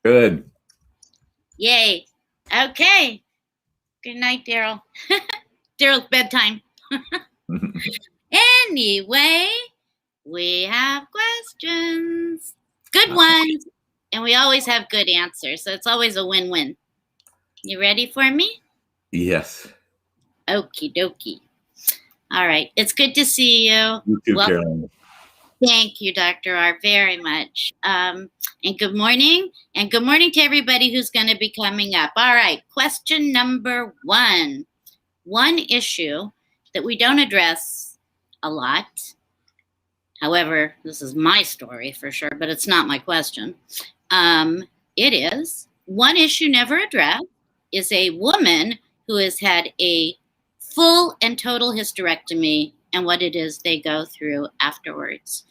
Good. Yay. Okay. Good night, Daryl. Daryl's bedtime. Anyway, we have questions. Good ones. And we always have good answers. So it's always a win-win. You ready for me? Yes. Okie dokie. All right. It's good to see you. You too, Caroline. Thank you, Dr. R, very much. And good morning. And good morning to everybody who's going to be coming up. All right. Question number one. One issue that we don't address a lot. However, this is my story for sure, but it's not my question. It is one issue never addressed is a woman who has had a full and total hysterectomy and what it is they go through afterwards.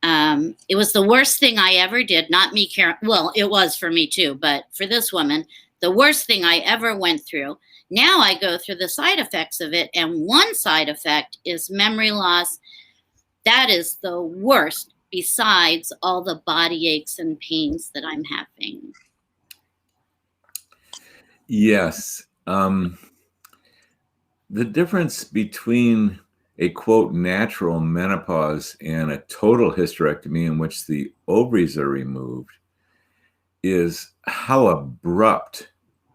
It was the worst thing I ever did. Not me, Karen. Well, it was for me too, but for this woman, the worst thing I ever went through. Now I go through the side effects of it, and one side effect is memory loss. That is the worst, besides all the body aches and pains that I'm having. Yes. The difference between a, quote, natural menopause and a total hysterectomy in which the ovaries are removed is how abrupt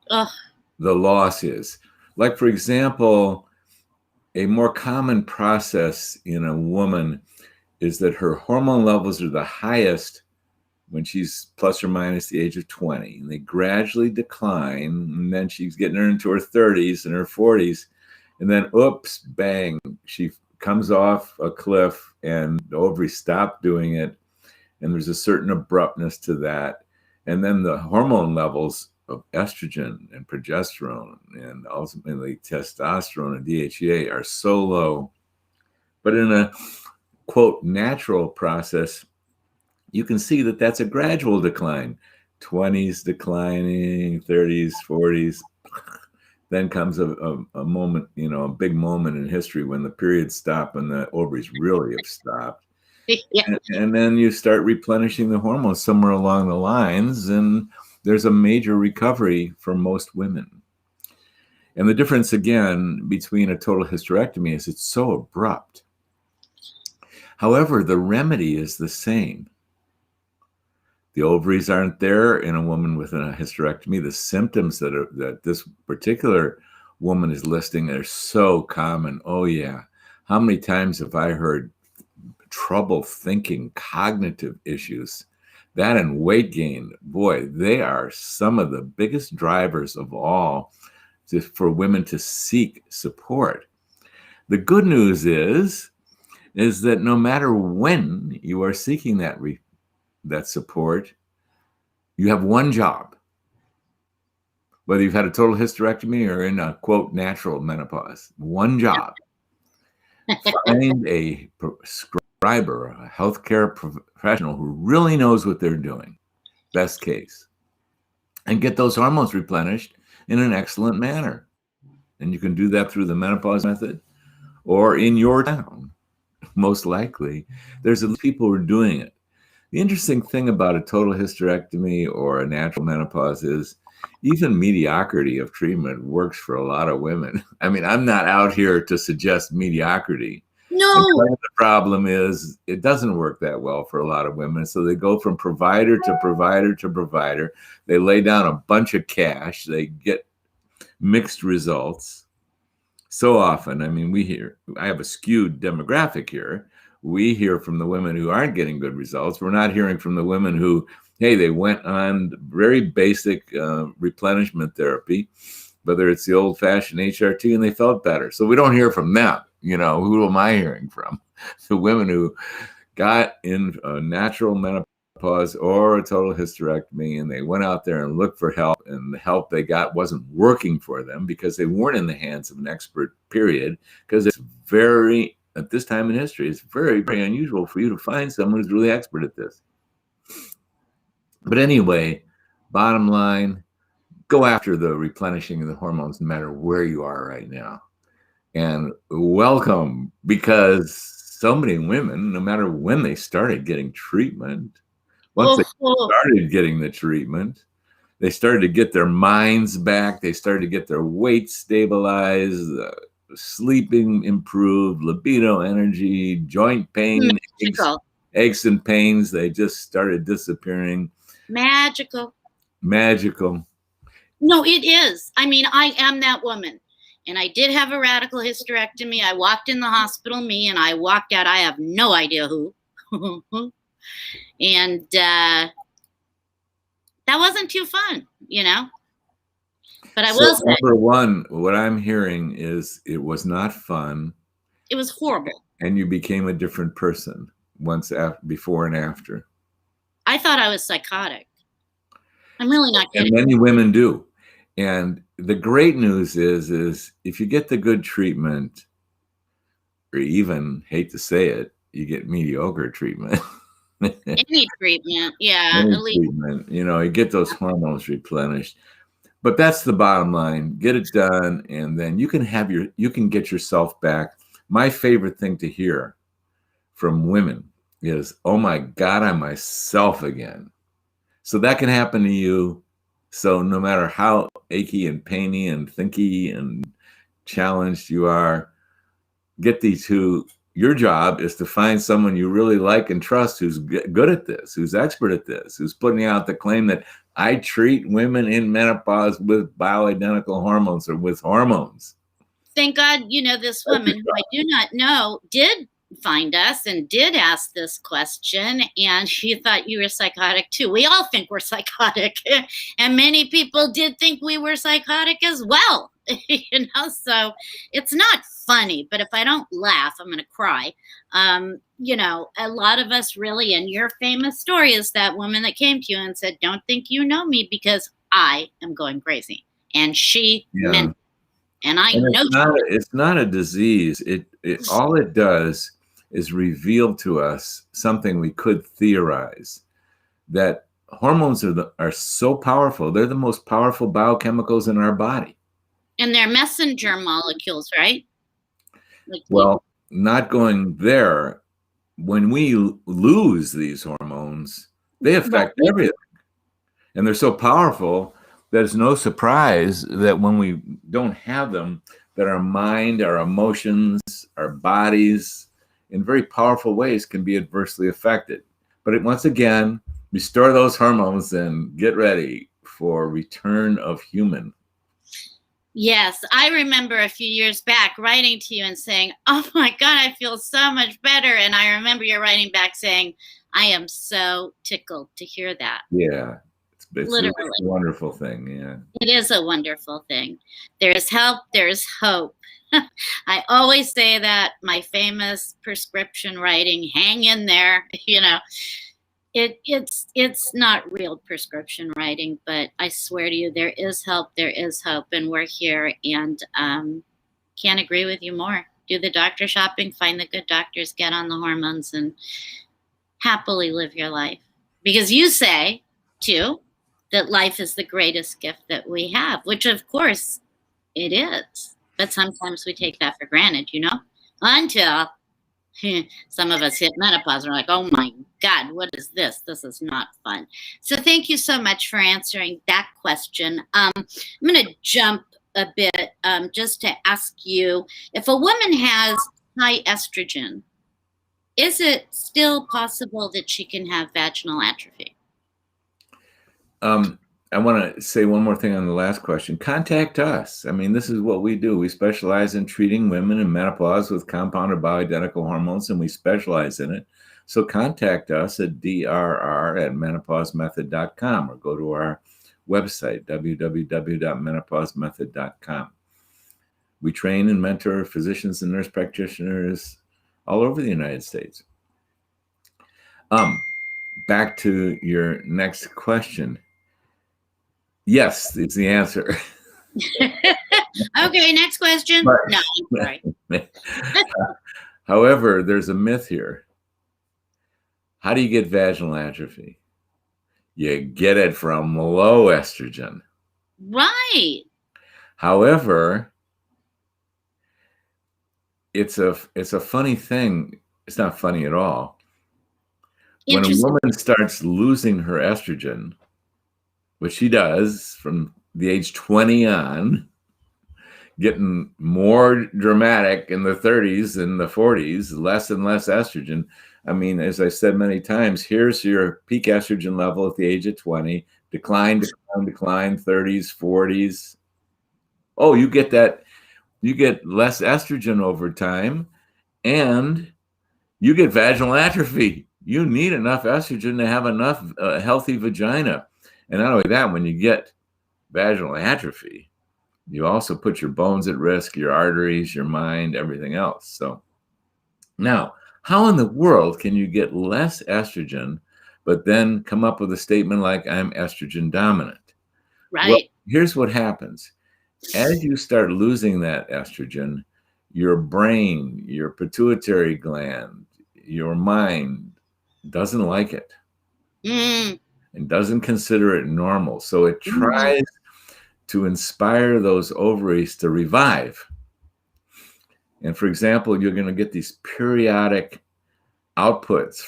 the loss is. Like, for example, a more common process in a woman is that her hormone levels are the highest when she's plus or minus the age of 20, and they gradually decline, and then she's getting into her 30s and her 40s, and then, oops, bang, she comes off a cliff and the ovaries stop doing it, and there's a certain abruptness to that. And then the hormone levels of estrogen and progesterone and ultimately testosterone and DHEA are so low. But in a, quote, natural process, you can see that that's a gradual decline. 20s declining, 30s, 40s. Then comes a moment, a big moment in history when the periods stop and the ovaries really have stopped. Yeah. And then you start replenishing the hormones somewhere along the lines, and there's a major recovery for most women. And the difference, again, between a total hysterectomy is it's so abrupt. However, the remedy is the same. The ovaries aren't there in a woman with a hysterectomy. The symptoms that this particular woman is listing are so common. Oh, yeah. How many times have I heard trouble thinking, cognitive issues? That and weight gain, boy, they are some of the biggest drivers of all for women to seek support. The good news is that no matter when you are seeking that support, you have one job, whether you've had a total hysterectomy or in a, quote, natural menopause. One job. Find a prescriber, a healthcare professional who really knows what they're doing, best case, and get those hormones replenished in an excellent manner. And you can do that through the menopause method or in your town, most likely. There's people who are doing it. The interesting thing about a total hysterectomy or a natural menopause is even mediocrity of treatment works for a lot of women. I mean, I'm not out here to suggest mediocrity. No. The problem is it doesn't work that well for a lot of women. So they go from provider to provider to provider. They lay down a bunch of cash. They get mixed results. So often, I mean, I have a skewed demographic here. We hear from the women who aren't getting good results. We're not hearing from the women who, hey, they went on very basic replenishment therapy, whether it's the old-fashioned HRT, and they felt better. So we don't hear from them. Who am I hearing from? The women who got in a natural menopause or a total hysterectomy, and they went out there and looked for help, and the help they got wasn't working for them because they weren't in the hands of an expert, period, because it's at this time in history, it's very, very unusual for you to find someone who's really expert at this. But anyway, bottom line, go after the replenishing of the hormones no matter where you are right now. And welcome, because so many women, no matter when they started getting treatment, once they started getting the treatment, They started to get their minds back. They started to get their weight stabilized, sleeping improved, libido, energy, joint pain, aches and pains. They just started disappearing. Magical. Magical. No, it is. I mean, I am that woman. And I did have a radical hysterectomy. I walked in the hospital, and I walked out. I have no idea who. And that wasn't too fun, But I will say, number one, what I'm hearing is it was not fun. It was horrible. And you became a different person before and after. I thought I was psychotic. I'm really not kidding. And many women do. And the great news is if you get the good treatment, or even, hate to say it, you get mediocre treatment. Any treatment, yeah. Any treatment, you get those hormones replenished. But that's the bottom line. Get it done, and then you can get yourself back. My favorite thing to hear from women is, "Oh my God, I'm myself again." So that can happen to you. So no matter how achy and painy and thinky and challenged you are, get these two. Your job is to find someone you really like and trust who's good at this, who's expert at this, who's putting out the claim that I treat women in menopause with bioidentical hormones or with hormones. Thank God, this woman who I do not know did find us and did ask this question, and she thought you were psychotic too. We all think we're psychotic, and many people did think we were psychotic as well. So it's not funny, but if I don't laugh, I'm going to cry. A lot of us really, and your famous story is that woman that came to you and said, "Don't think you know me because I am going crazy." And she meant it. And it's not a disease. It all it does is reveal to us something we could theorize, that hormones are so powerful. They're the most powerful biochemicals in our body. And they're messenger molecules, right? Not going there. When we lose these hormones, they affect everything. And they're so powerful that it's no surprise that when we don't have them, that our mind, our emotions, our bodies, in very powerful ways can be adversely affected. But once again, restore those hormones and get ready for return of human. Yes, I remember a few years back writing to you and saying, "Oh my God, I feel so much better." And I remember you're writing back saying, "I am so tickled to hear that." Yeah, it's literally a wonderful thing. Yeah, it is a wonderful thing. There's help, there's hope. I always say that, my famous prescription writing, hang in there, It's not real prescription writing, but I swear to you, there is hope, and we're here, and can't agree with you more. Do the doctor shopping, find the good doctors, get on the hormones, and happily live your life. Because you say, too, that life is the greatest gift that we have, which of course it is. But sometimes we take that for granted, until some of us hit menopause and we're like, "Oh my God, what is this? This is not fun." So thank you so much for answering that question. I'm going to jump a bit just to ask you, if a woman has high estrogen, is it still possible that she can have vaginal atrophy? I want to say one more thing on the last question. Contact us. I mean, this is what we do. We specialize in treating women in menopause with compounded bioidentical hormones, and we specialize in it. So contact us at drr@menopausemethod.com, or go to our website, www.menopausemethod.com. We train and mentor physicians and nurse practitioners all over the United States. Back to your next question. Yes, is the answer. Okay, next question. No, I'm sorry. However, there's a myth here. How do you get vaginal atrophy? You get it from low estrogen. Right. However, it's a funny thing. It's not funny at all. When a woman starts losing her estrogen, which she does from the age 20 on, getting more dramatic in the 30s and the 40s, less and less estrogen. I mean, as I said many times, here's your peak estrogen level at the age of 20, decline, 30s, 40s. Oh, you get that, you get less estrogen over time, and you get vaginal atrophy. You need enough estrogen to have enough healthy vagina. And not only that, when you get vaginal atrophy, you also put your bones at risk, your arteries, your mind, everything else. So now, how in the world can you get less estrogen, but then come up with a statement like, I'm estrogen dominant? Right. Well, here's what happens. As you start losing that estrogen, your brain, your pituitary gland, your mind doesn't like it and doesn't consider it normal. So it tries to inspire those ovaries to revive. And for example, you're going to get these periodic outputs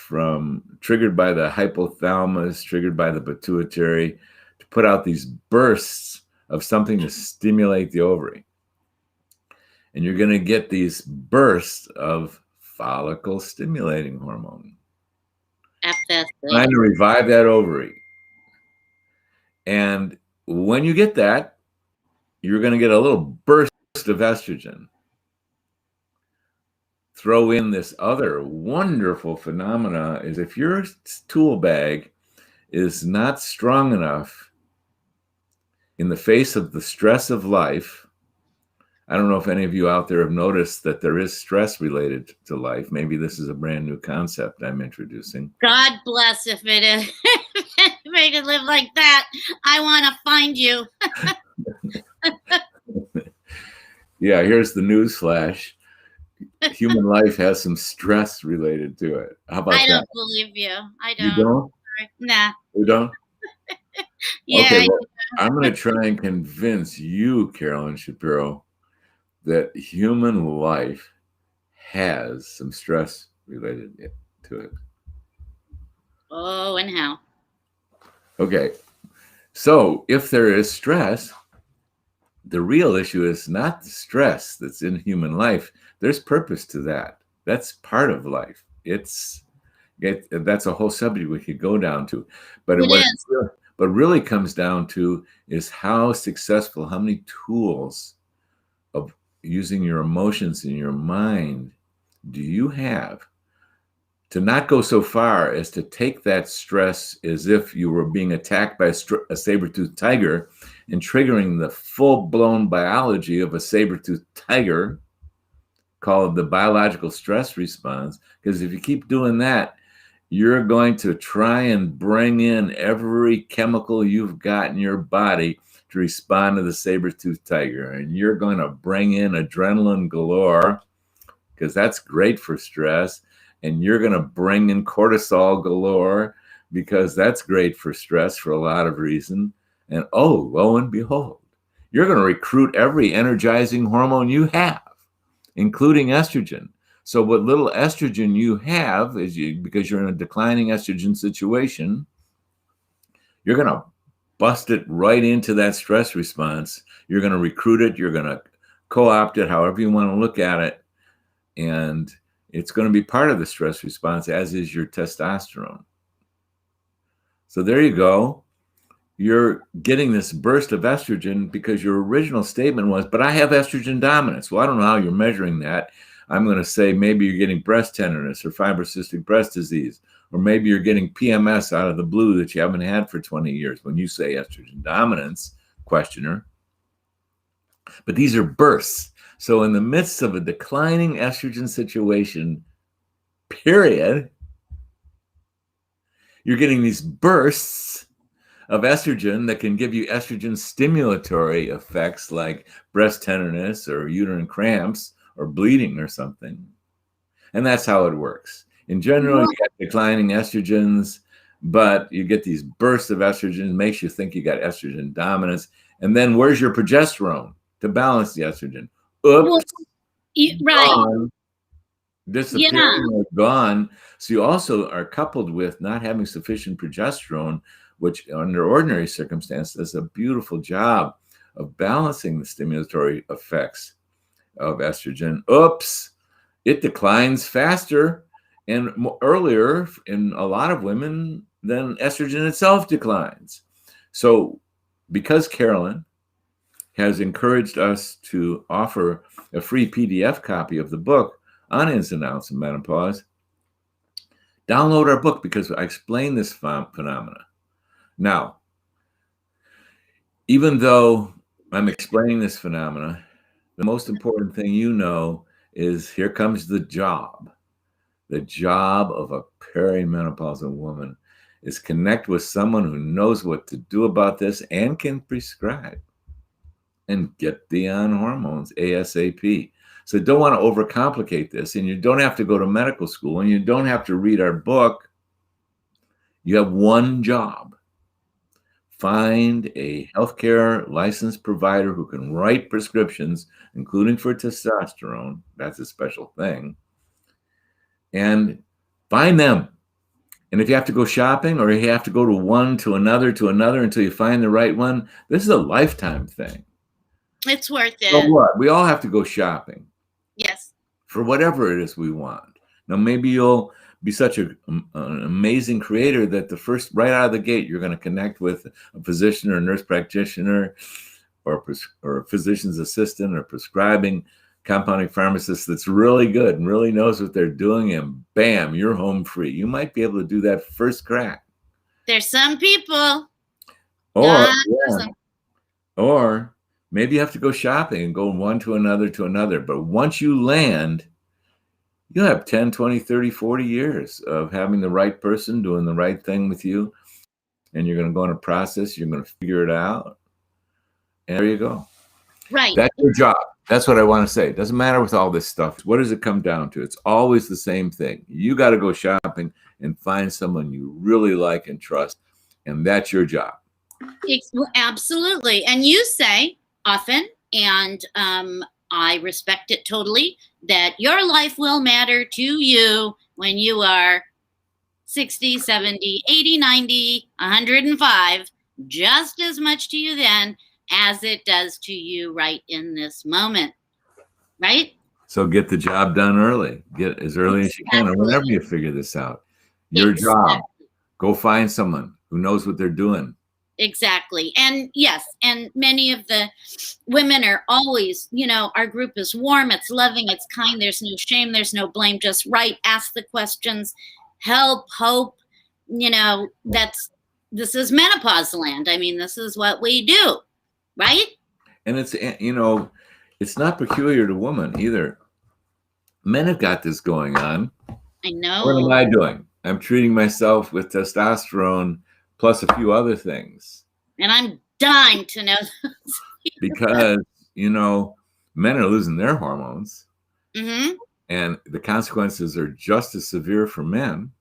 triggered by the hypothalamus, triggered by the pituitary, to put out these bursts of something to stimulate the ovary. And you're going to get these bursts of follicle stimulating hormone, trying to revive that ovary. And when you get that, you're going to get a little burst of estrogen. Throw in this other wonderful phenomena is if your tool bag is not strong enough in the face of the stress of life. I don't know if any of you out there have noticed that there is stress related to life. Maybe this is a brand new concept I'm introducing. God bless if it is. If I could live like that, I want to find you. Yeah, here's the news flash. Human life has some stress related to it. How about that? I don't believe you. I don't. You don't? Nah. You don't? Yeah. Okay, well, I'm going to try and convince you, Carolyn Shapiro, that human life has some stress related to it. Oh, and how? Okay, so if there is stress, the real issue is not the stress that's in human life. There's purpose to that. That's part of life. That's a whole subject we could go down to. But what really comes down to is how successful, how many tools of using your emotions and your mind do you have to not go so far as to take that stress as if you were being attacked by a saber-toothed tiger and triggering the full-blown biology of a saber-toothed tiger, called the biological stress response. Because if you keep doing that, you're going to try and bring in every chemical you've got in your body to respond to the saber-toothed tiger. And you're going to bring in adrenaline galore, because that's great for stress. And you're going to bring in cortisol galore, because that's great for stress for a lot of reasons. And oh, lo and behold, you're going to recruit every energizing hormone you have, including estrogen. So what little estrogen you have is because you're in a declining estrogen situation, you're going to bust it right into that stress response. You're going to recruit it. You're going to co-opt it, however you want to look at it. And it's going to be part of the stress response, as is your testosterone. So there you go. You're getting this burst of estrogen because your original statement was, but I have estrogen dominance. Well, I don't know how you're measuring that. I'm going to say maybe you're getting breast tenderness or fibrocystic breast disease, or maybe you're getting PMS out of the blue that you haven't had for 20 years when you say estrogen dominance, questioner. But these are bursts. So in the midst of a declining estrogen situation, period, you're getting these bursts of estrogen that can give you estrogen stimulatory effects like breast tenderness or uterine cramps or bleeding or something. And that's how it works. In general, you get declining estrogens, but you get these bursts of estrogen, makes you think you got estrogen dominance. And then where's your progesterone to balance the estrogen? Oops. Right. Gone. Disappearing or gone. So you also are coupled with not having sufficient progesterone, which under ordinary circumstances does a beautiful job of balancing the stimulatory effects of estrogen. Oops, it declines faster and earlier in a lot of women than estrogen itself declines. So because Carolyn has encouraged us to offer a free PDF copy of the book on ins and outs of menopause, download our book because I explain this phenomena. Now, even though I'm explaining this phenomena, the most important thing you know is here comes the job. The job of a perimenopausal woman is connect with someone who knows what to do about this and can prescribe and get thee on hormones ASAP. So don't want to overcomplicate this, and you don't have to go to medical school, and you don't have to read our book. You have one job. Find a healthcare licensed provider who can write prescriptions, including for testosterone. That's a special thing. And find them. And if you have to go shopping or you have to go to another until you find the right one, this is a lifetime thing. It's worth it. So what? We all have to go shopping. Yes. For whatever it is we want. Now, maybe you'll be such an amazing creator that right out of the gate, you're going to connect with a physician or a nurse practitioner or a physician's assistant or prescribing compounding pharmacist that's really good and really knows what they're doing, and bam, you're home free. You might be able to do that first crack. There's some people. Or maybe you have to go shopping and go one to another. But once you land, you'll have 10, 20, 30, 40 years of having the right person doing the right thing with you. And you're going to go in a process. You're going to figure it out. And there you go. Right. That's your job. That's what I want to say. It doesn't matter with all this stuff. What does it come down to? It's always the same thing. You got to go shopping and find someone you really like and trust. And that's your job. Absolutely. And you say often, and I respect it totally, that your life will matter to you when you are 60, 70, 80, 90, 105, just as much to you then as it does to you right in this moment. Right? So get the job done early. Get as early as you can, or whenever you figure this out. Your job. Go find someone who knows what they're doing. Exactly. And yes, and many of the women are always, our group is warm, it's loving, it's kind, there's no shame, there's no blame, just write, ask the questions, help, hope, this is menopause land. I mean, this is what we do, right? And it's not peculiar to women either. Men have got this going on. I know. What am I doing? I'm treating myself with testosterone plus a few other things. And I'm dying to know. Because, men are losing their hormones. Mm-hmm. And the consequences are just as severe for men.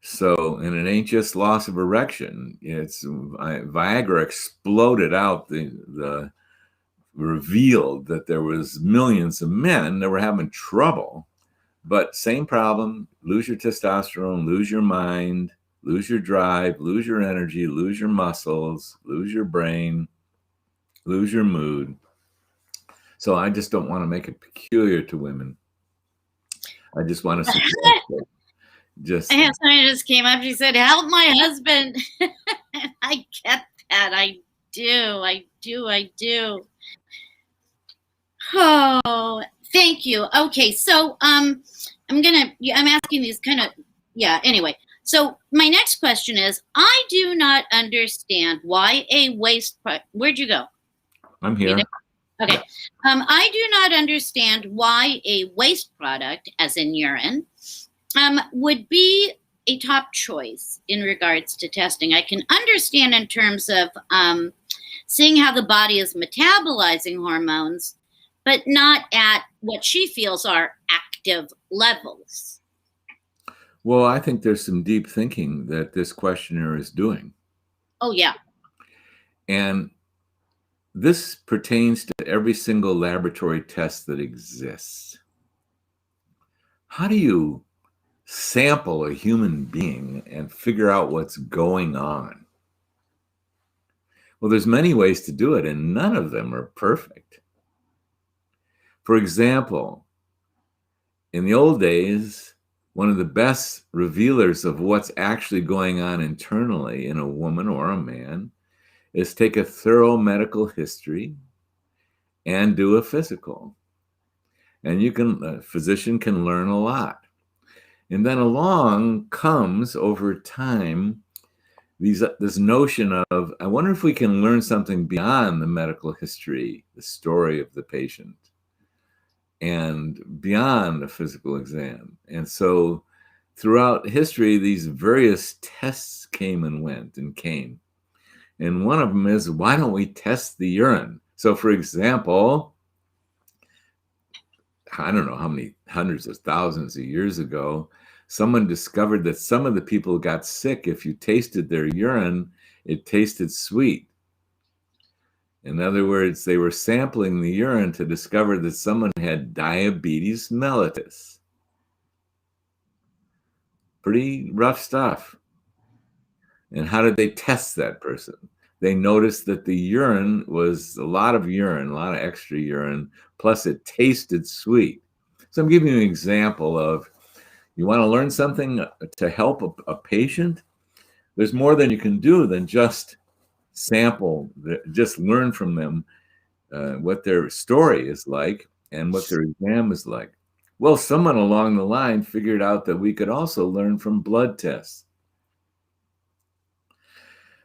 So, and it ain't just loss of erection. It's Viagra exploded out the revealed that there was millions of men that were having trouble. But same problem, lose your testosterone, lose your mind, lose your drive, lose your energy, lose your muscles, lose your brain, lose your mood. So I just don't want to make it peculiar to women. I just want to suggest I have someone just came up, she said, help my husband. I get that. I do. Oh, thank you. Okay, so I'm asking these anyway. So my next question is, I do not understand why a waste where'd you go? I'm here. Okay. I do not understand why a waste product, as in urine, would be a top choice in regards to testing. I can understand in terms of seeing how the body is metabolizing hormones, but not at what she feels are active levels. Well, I think there's some deep thinking that this questionnaire is doing. Oh, yeah. And this pertains to every single laboratory test that exists. How do you sample a human being and figure out what's going on? Well, there's many ways to do it, and none of them are perfect. For example, in the old days, one of the best revealers of what's actually going on internally in a woman or a man is take a thorough medical history and do a physical. And a physician can learn a lot. And then along comes over time this notion of, I wonder if we can learn something beyond the medical history, the story of the patient, and beyond the physical exam. And so throughout history, these various tests came and went and came. And one of them is, why don't we test the urine? So for example, I don't know how many hundreds of thousands of years ago, someone discovered that some of the people got sick. If you tasted their urine, it tasted sweet. In other words, they were sampling the urine to discover that someone had diabetes mellitus. Pretty rough stuff. And how did they test that person? They noticed that the urine was a lot of extra urine, plus it tasted sweet. So I'm giving you an example of, you want to learn something to help a patient? There's more than you can do than just sample, just learn from them what their story is like and what their exam is like. Well, someone along the line figured out that we could also learn from blood tests.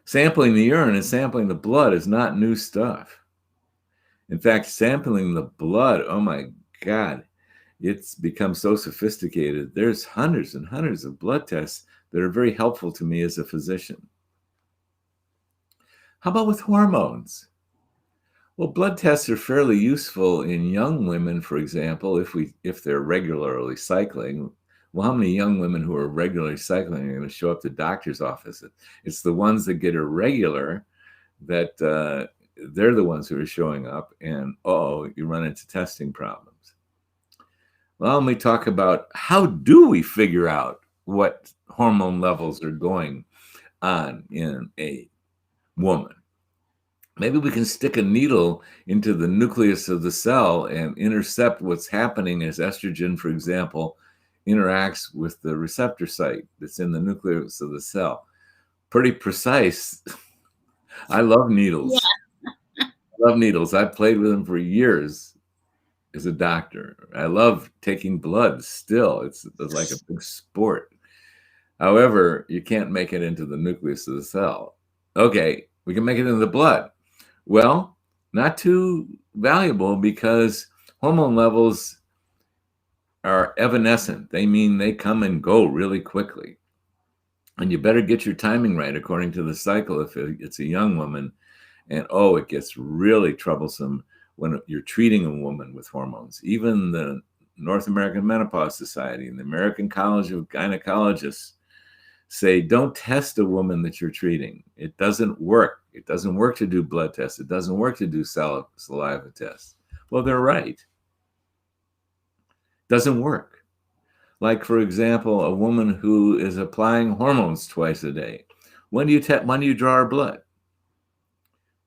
Sampling the urine and sampling the blood is not new stuff. In fact, sampling the blood, oh my God, it's become so sophisticated. There's hundreds and hundreds of blood tests that are very helpful to me as a physician. How about with hormones? Well, blood tests are fairly useful in young women, for example, if they're regularly cycling. Well, how many young women who are regularly cycling are going to show up to doctor's office? It's the ones that get irregular that they're the ones who are showing up, and you run into testing problems. Well, let me talk about, how do we figure out what hormone levels are going on in a woman? Maybe we can stick a needle into the nucleus of the cell and intercept what's happening as estrogen, for example, interacts with the receptor site that's in the nucleus of the cell. Pretty precise. I love needles. Yeah. I love needles. I've played with them for years as a doctor. I love taking blood still. It's like a big sport. However, you can't make it into the nucleus of the cell. Okay, we can make it into the blood. Well, not too valuable, because hormone levels are evanescent. They mean they come and go really quickly. And you better get your timing right according to the cycle if it's a young woman. And it gets really troublesome when you're treating a woman with hormones. Even the North American Menopause Society and the American College of Gynecologists say, don't test a woman that you're treating. It doesn't work. It doesn't work to do blood tests. It doesn't work to do saliva tests. Well, they're right. Doesn't work. Like, for example, a woman who is applying hormones twice a day. When do you draw her blood?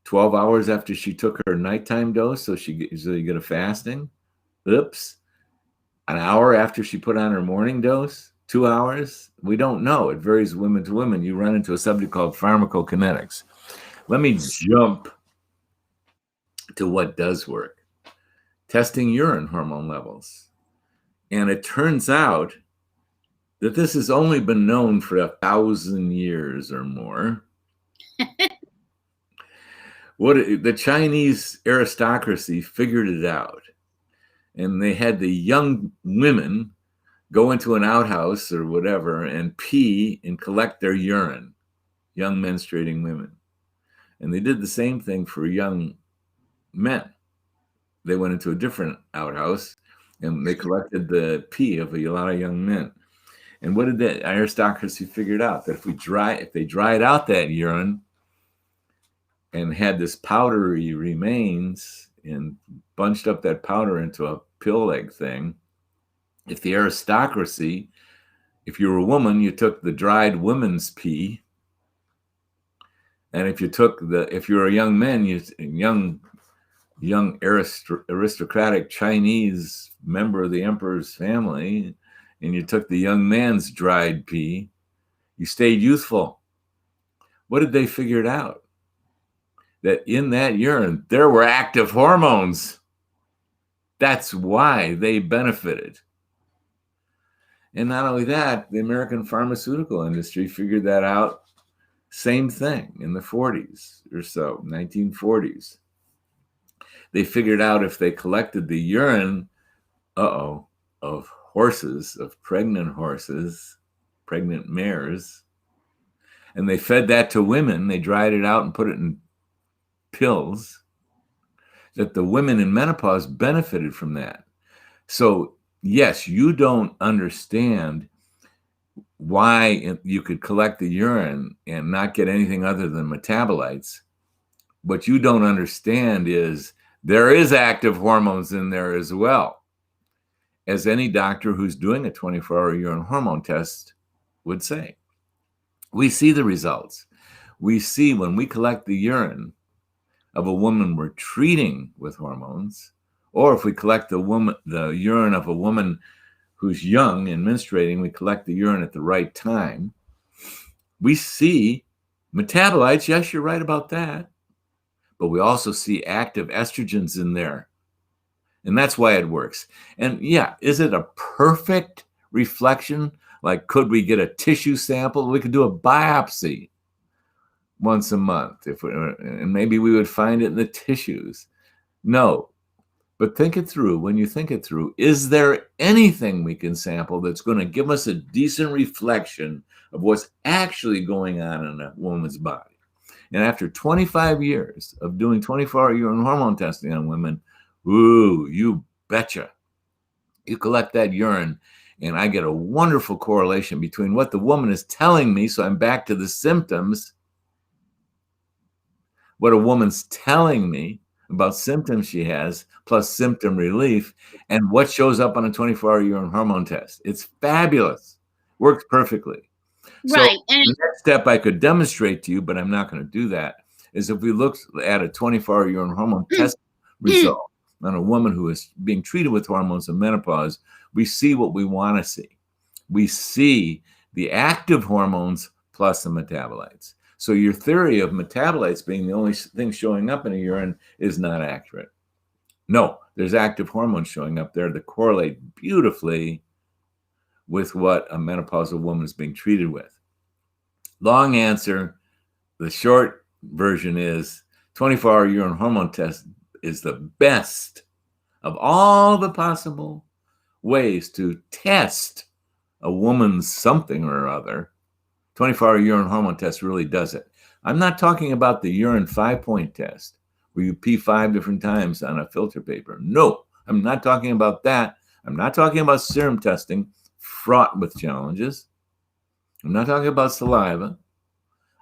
12 hours after she took her nighttime dose, so you get a fasting? Oops. An hour after she put on her morning dose? 2 hours? We don't know. It varies women to women. You run into a subject called pharmacokinetics. Let me jump to what does work. Testing urine hormone levels. And it turns out that this has only been known for 1,000 years or more. The Chinese aristocracy figured it out. And they had the young women go into an outhouse or whatever and pee and collect their urine, young menstruating women. And they did the same thing for young men. They went into a different outhouse and they collected the pee of a lot of young men. And what did the aristocracy figured out? That if they dried out that urine and had this powdery remains and bunched up that powder into a pill-like thing, if the aristocracy If you were a woman, you took the dried women's pee. And if you were a young man, young aristocratic Chinese member of the emperor's family, and you took the young man's dried pee, you stayed youthful. What did they figure out? That in that urine, there were active hormones. That's why they benefited. And not only that, the American pharmaceutical industry figured that out. Same thing in the 40s or so, 1940s. They figured out if they collected the urine, of horses, of pregnant horses, pregnant mares, and they fed that to women, they dried it out and put it in pills, that the women in menopause benefited from that. So, yes, you don't understand why you could collect the urine and not get anything other than metabolites. What you don't understand is there is active hormones in there as well, as any doctor who's doing a 24-hour urine hormone test would say. We see the results. We see when we collect the urine of a woman we're treating with hormones, or if we collect the urine of a woman who's young and menstruating, we collect the urine at the right time, we see metabolites. Yes, you're right about that. But we also see active estrogens in there. And that's why it works. And yeah, is it a perfect reflection? Like, could we get a tissue sample? We could do a biopsy once a month, and maybe we would find it in the tissues. No, but think it through. When you think it through, is there anything we can sample that's going to give us a decent reflection of what's actually going on in a woman's body? And after 25 years of doing 24-hour urine hormone testing on women, ooh, you betcha. You collect that urine, and I get a wonderful correlation between what the woman is telling me, so I'm back to the symptoms, what a woman's telling me about symptoms she has, plus symptom relief, and what shows up on a 24-hour urine hormone test. It's fabulous. Works perfectly. Right. So the next step I could demonstrate to you, but I'm not going to do that, is if we look at a 24-hour urine hormone test result on a woman who is being treated with hormones in menopause, we see what we want to see. We see the active hormones plus the metabolites. So your theory of metabolites being the only thing showing up in a urine is not accurate. No, there's active hormones showing up there that correlate beautifully with what a menopausal woman is being treated with. Long answer. The short version is 24-hour urine hormone test is the best of all the possible ways to test a woman's something or other. 24-hour urine hormone test really does it. I'm not talking about the urine 5-point test where you pee 5 different times on a filter paper. No, I'm not talking about that. I'm not talking about serum testing, fraught with challenges. I'm not talking about saliva.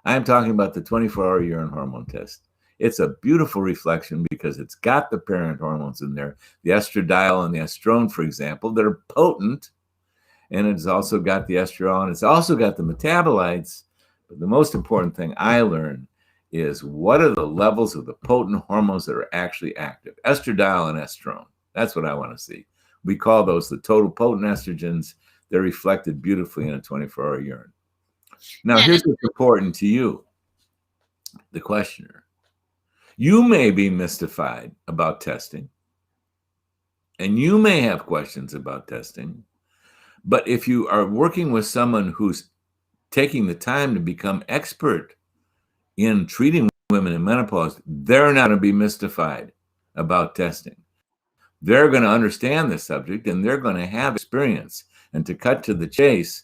I'm talking about the 24-hour urine hormone test. It's a beautiful reflection because it's got the parent hormones in there, the estradiol and the estrone, for example, that are potent. And it's also got the estrone. It's also got the metabolites. But the most important thing I learned is what are the levels of the potent hormones that are actually active? Estradiol and estrone. That's what I want to see. We call those the total potent estrogens. They're reflected beautifully in a 24-hour urine. Now, here's what's important to you, the questioner. You may be mystified about testing, and you may have questions about testing. But if you are working with someone who's taking the time to become expert in treating women in menopause, they're not going to be mystified about testing. They're going to understand the subject and they're going to have experience. And to cut to the chase,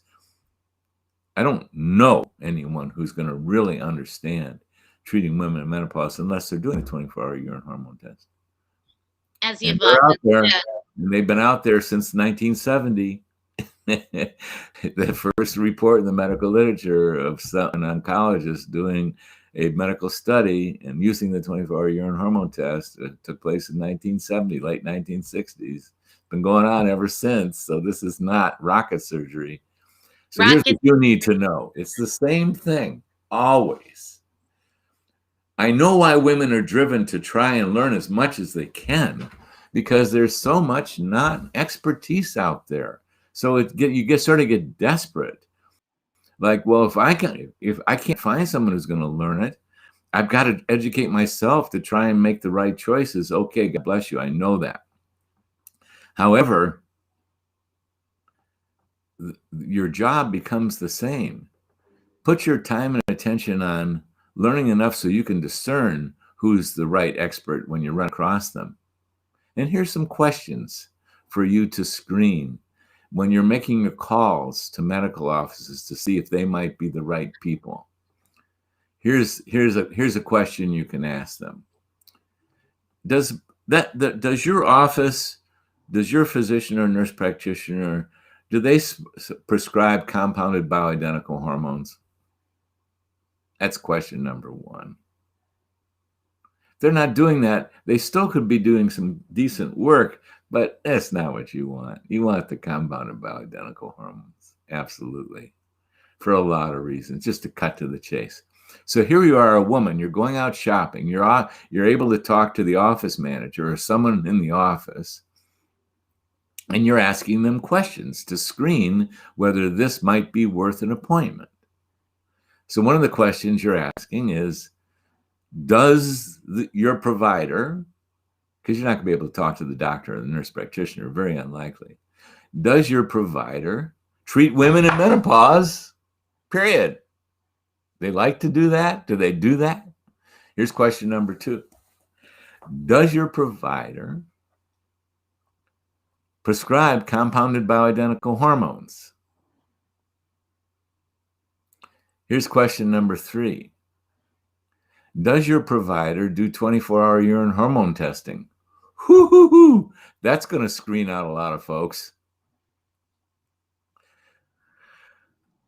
I don't know anyone who's going to really understand treating women in menopause unless they're doing a 24-hour urine hormone test. As you've out there, and they've been out there since 1970. The first report in the medical literature of an oncologist doing a medical study and using the 24-hour urine hormone test took place in 1970, late 1960s. It's been going on ever since. So this is not rocket surgery. So here's what you need to know. It's the same thing, always. I know why women are driven to try and learn as much as they can, because there's so much non-expertise out there. So you sort of get desperate. Like, well, if I can't find someone who's going to learn it, I've got to educate myself to try and make the right choices. Okay, God bless you. I know that. However, your job becomes the same. Put your time and attention on learning enough so you can discern who's the right expert when you run across them. And here's some questions for you to screen when you're making your calls to medical offices to see if they might be the right people. Here's a question you can ask them. Does your office, does your physician or nurse practitioner, do they prescribe compounded bioidentical hormones? That's question number one. If they're not doing that, they still could be doing some decent work, but that's not what you want. You want the compounded bioidentical hormones, absolutely, for a lot of reasons, just to cut to the chase. So here you are, a woman, you're going out shopping, you're able to talk to the office manager or someone in the office, and you're asking them questions to screen whether this might be worth an appointment. So one of the questions you're asking is, does your provider, because you're not going to be able to talk to the doctor or the nurse practitioner, very unlikely, does your provider treat women in menopause? Period. They like to do that? Do they do that? Here's question number 2. Does your provider prescribe compounded bioidentical hormones? Here's question number 3. Does your provider do 24-hour urine hormone testing? Hoo-hoo-hoo! That's going to screen out a lot of folks.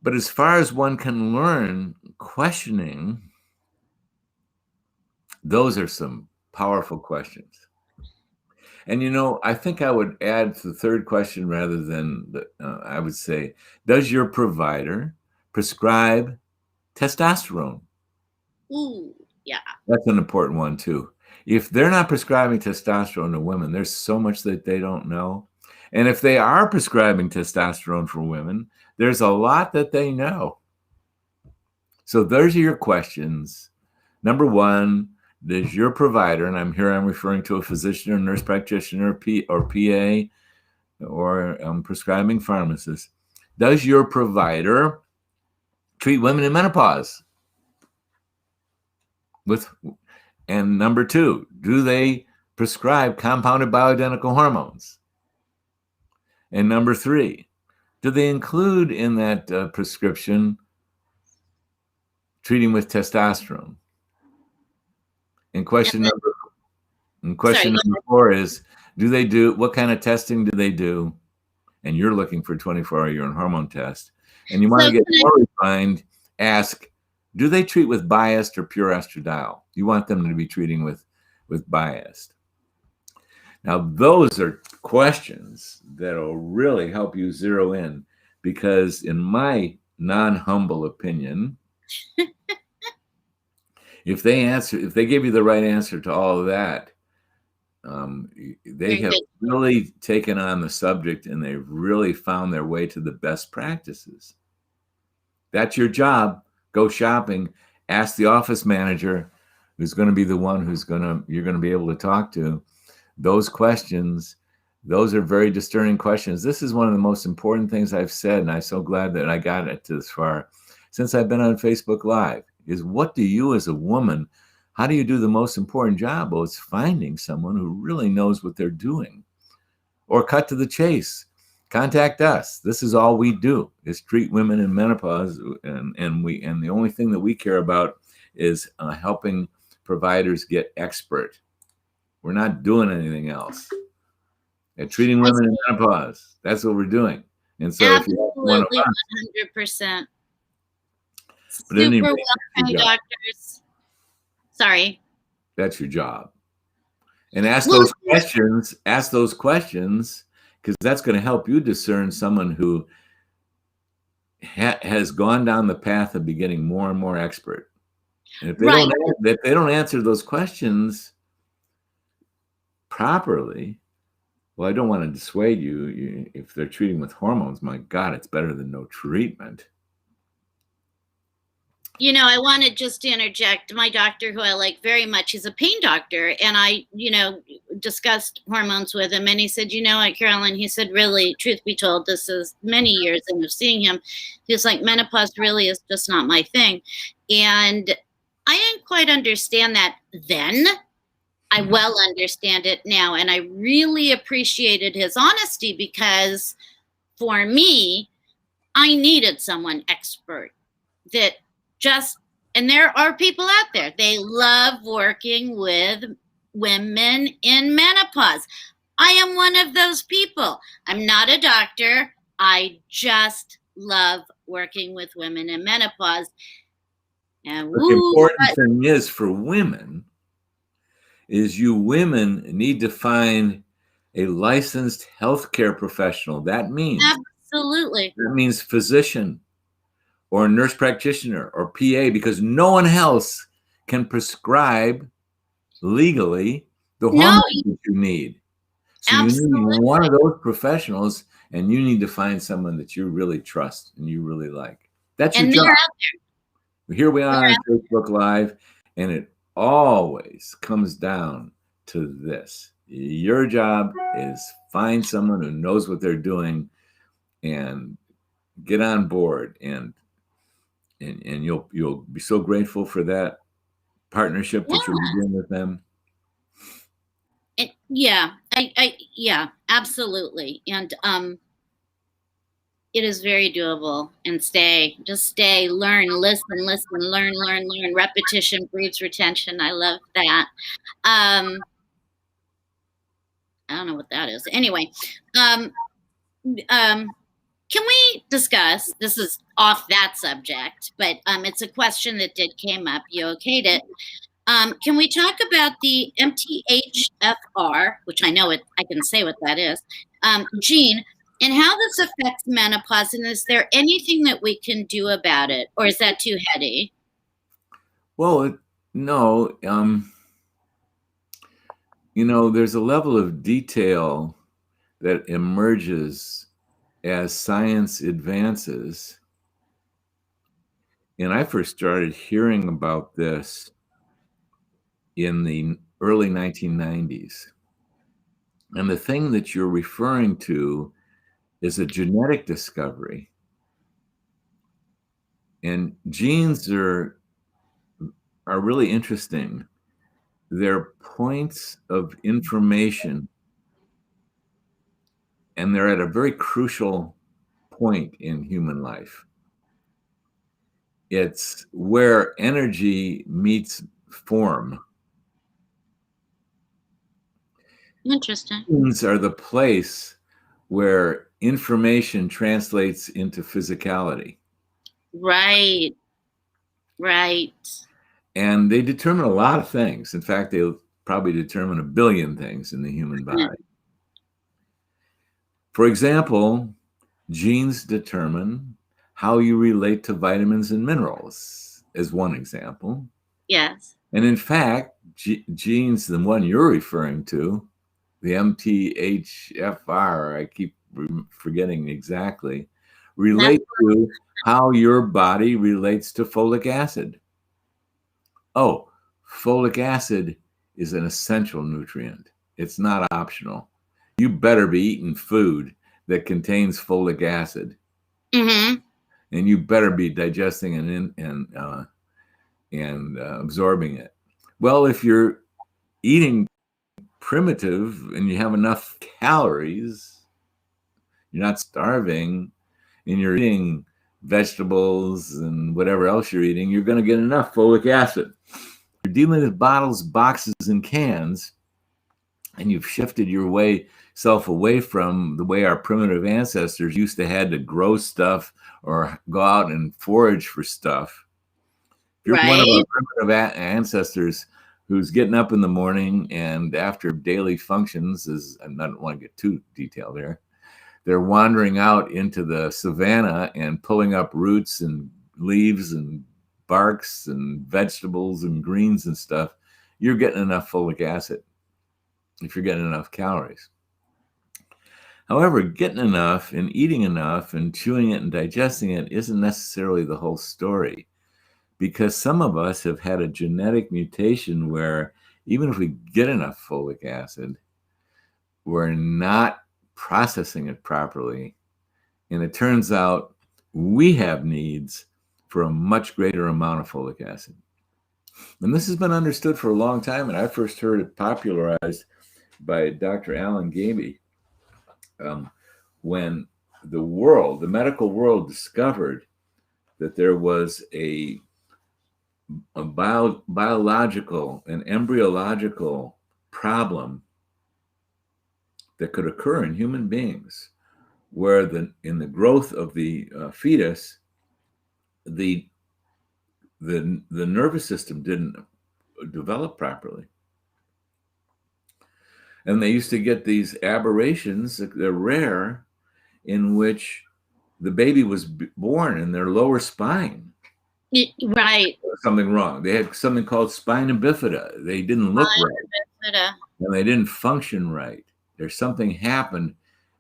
But as far as one can learn, questioning, those are some powerful questions. And, I think I would add the third question rather than, I would say, does your provider prescribe testosterone? Ooh, yeah. That's an important one, too. If they're not prescribing testosterone to women, there's so much that they don't know. And if they are prescribing testosterone for women, there's a lot that they know. So those are your questions. Number 1, does your provider, and I'm referring to a physician or nurse practitioner or PA or prescribing pharmacist, does your provider treat women in menopause? And number 2, do they prescribe compounded bioidentical hormones? And number 3, do they include in that prescription treating with testosterone? And question number 4 is, what kind of testing do they do? And you're looking for 24-hour urine hormone test. And you want to get more refined, ask, do they treat with biased or pure estradiol? You want them to be treating with biased. Now, those are questions that will really help you zero in, because in my non-humble opinion, if they give you the right answer to all of that, they have really taken on the subject and they've really found their way to the best practices. That's your job. Go shopping. Ask the office manager, who's going to be the one you're going to be able to talk to. Those questions, those are very discerning questions. This is one of the most important things I've said, and I'm so glad that I got it this far since I've been on Facebook Live, is what do you as a woman, how do you do the most important job? Well, it's finding someone who really knows what they're doing. Or cut to the chase. Contact us. This is all we do, is treat women in menopause, and the only thing that we care about is helping providers get expert. We're not doing anything else. And treating women in menopause, that's what we're doing. And so absolutely, 100%. But anyway, super well-trained doctors. Sorry. That's your job. And ask those questions, because that's going to help you discern someone who has gone down the path of getting more and more expert. And if Right. they don't answer those questions properly, well, I don't want to dissuade you. If they're treating with hormones, my God, it's better than no treatment. You know, I want to just interject. My doctor, who I like very much, he's a pain doctor, and I, discussed hormones with him, and he said, you know what, Carolyn, he said, really, truth be told, this is many years into seeing him. He was like, menopause really is just not my thing. And I didn't quite understand that then. I well understand it now, and I really appreciated his honesty, because for me, I needed someone expert that and there are people out there, they love working with women in menopause. I am one of those people. I'm not a doctor. I just love working with women in menopause. And the important thing is for women is you women need to find a licensed healthcare professional. That means absolutely. That means physician or nurse practitioner or PA, because no one else can prescribe legally the hormones that you need. So absolutely. You need one of those professionals, and you need to find someone that you really trust and you really like. That's your job. Here we are on Facebook Live, and it always comes down to this. Your job is find someone who knows what they're doing and get on board, and you'll be so grateful for that partnership that you'll be doing with them. Yeah, yeah, absolutely. And it is very doable. And just stay, learn, listen, learn. Repetition breeds retention. I love that. I don't know what that is. Anyway, can we discuss, this is off that subject, but it's a question that came up. You okayed it. Can we talk about the MTHFR, which I know I can say what that is, gene, and how this affects menopause, and is there anything that we can do about it, or is that too heady? Well, no. There's a level of detail that emerges as science advances. And I first started hearing about this in the early 1990s. And the thing that you're referring to is a genetic discovery. And genes are really interesting. They're points of information, and they're at a very crucial point in human life. It's where energy meets form. Interesting. Genes are the place where information translates into physicality. Right. And they determine a lot of things. In fact, they'll probably determine 1 billion things in the human body. For example, genes determine how you relate to vitamins and minerals, as one example. Yes. And in fact, genes, the one you're referring to, the MTHFR, I keep forgetting exactly, relate to how your body relates to folic acid. Oh, folic acid is an essential nutrient. It's not optional. You better be eating food that contains folic acid. Mm-hmm. And you better be digesting and absorbing it. Well, if you're eating primitive and you have enough calories, you're not starving, and you're eating vegetables and whatever else you're eating, you're going to get enough folic acid. You're dealing with bottles, boxes, and cans, and you've shifted yourself away from the way our primitive ancestors used to had to grow stuff or go out and forage for stuff. If you're one of our primitive ancestors who's getting up in the morning and after daily functions, I don't want to get too detailed there, they're wandering out into the savannah and pulling up roots and leaves and barks and vegetables and greens and stuff, you're getting enough folic acid if you're getting enough calories. However, getting enough and eating enough and chewing it and digesting it isn't necessarily the whole story, because some of us have had a genetic mutation where even if we get enough folic acid, we're not processing it properly. And it turns out we have needs for a much greater amount of folic acid. And this has been understood for a long time. And I first heard it popularized by Dr. Alan Gaby when the medical world discovered that there was a biological and embryological problem that could occur in human beings, where in the growth of the fetus, the nervous system didn't develop properly. And they used to get these aberrations, they're rare, in which the baby was born in their lower spine. Right. Something wrong. They had something called spina bifida. They didn't look right. And they didn't function right. There's something happened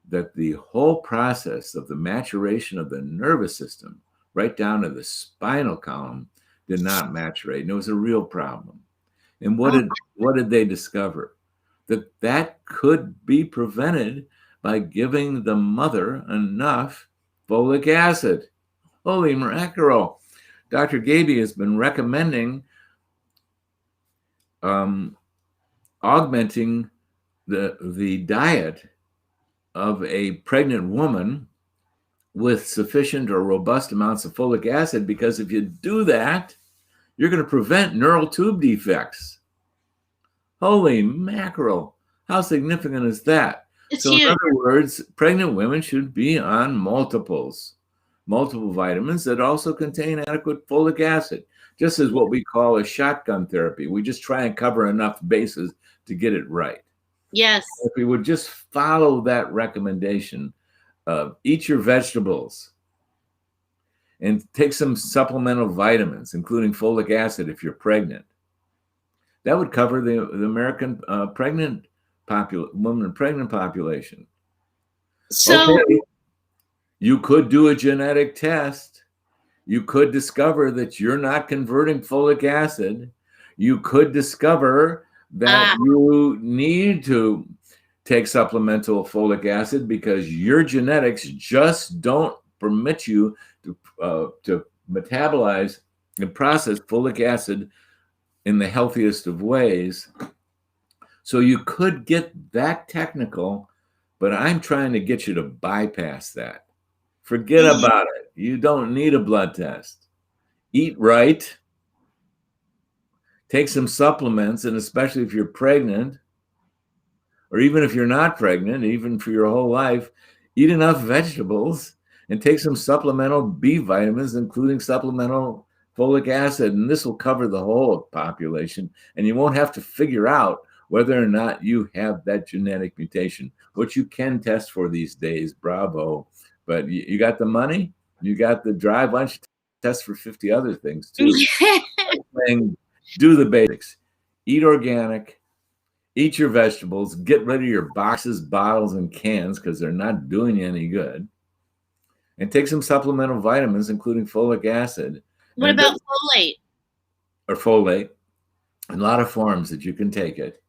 that the whole process of the maturation of the nervous system, right down to the spinal column, did not maturate. And it was a real problem. And what did they discover? That could be prevented by giving the mother enough folic acid. Holy mackerel. Dr. Gaby has been recommending augmenting the diet of a pregnant woman with sufficient or robust amounts of folic acid, because if you do that, you're going to prevent neural tube defects. Holy mackerel. How significant is that? It's so huge. In other words, pregnant women should be on multiple vitamins that also contain adequate folic acid, just as what we call a shotgun therapy. We just try and cover enough bases to get it right. Yes. If we would just follow that recommendation of eat your vegetables and take some supplemental vitamins, including folic acid if you're pregnant, that would cover the American pregnant population. So okay, you could do a genetic test. You could discover that you're not converting folic acid. You could discover that you need to take supplemental folic acid because your genetics just don't permit you to metabolize and process folic acid in the healthiest of ways. So you could get that technical, but I'm trying to get you to bypass that. Forget about it. You don't need a blood test. Eat right. Take some supplements, and especially if you're pregnant, or even if you're not pregnant, even for your whole life, eat enough vegetables and take some supplemental B vitamins, including supplemental folic acid, and this will cover the whole population, and you won't have to figure out whether or not you have that genetic mutation, which you can test for these days. Bravo. But you got the money, you got the drive, why don't you test for 50 other things too? Do the basics. Eat organic, eat your vegetables, get rid of your boxes, bottles, and cans because they're not doing you any good. And take some supplemental vitamins, including folic acid. What about folate? Or folate. A lot of forms that you can take it.